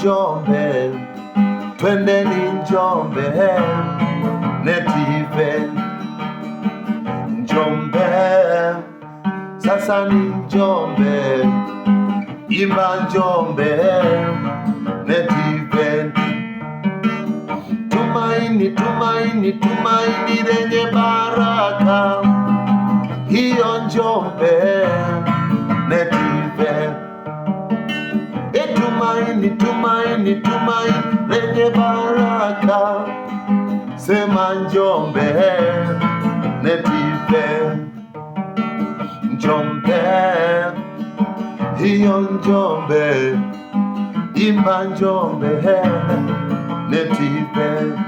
Njombe, twendeni Njombe, NET Event. Njombe, sasa ni Njombe, imba Njombe, NET Event. Tumaini, tumaini, tumaini lenye baraka, hiyo Njombe, NET Event. Tumaini, tumaini, tumaini lenye baraka, sema Njombe, NET Event. Njombe, hiyo Njombe, imba Njombe, NET Event.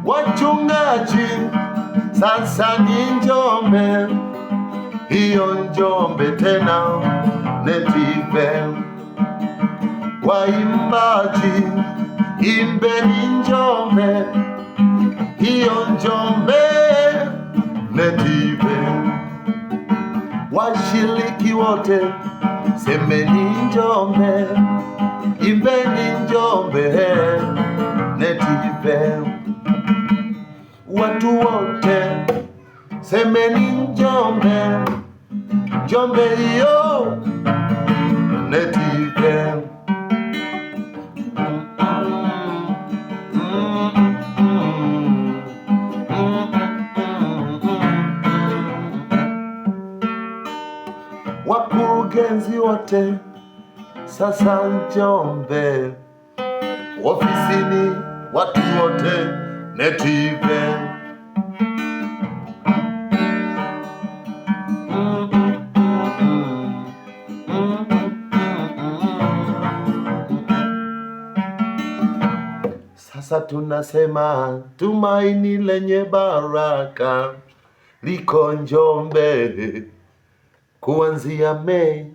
Wachungaji, sasa ni Njombe, hiyo Njombe tena, NET Event. Waimbaji, imbeni Njombe, hiyo Njombe, NET Event. Washiriki wote, semeni Njombe, imbeni Njombe, NET Event. Watu wote, semeni Njombe, Njombe hiyo, NET Event. Wakurugenzi wote, sasa Njombe, ofisini watu wote, NET Event. Sasa tunasema tumaini lenye baraka liko Njombe, kuanzia Mei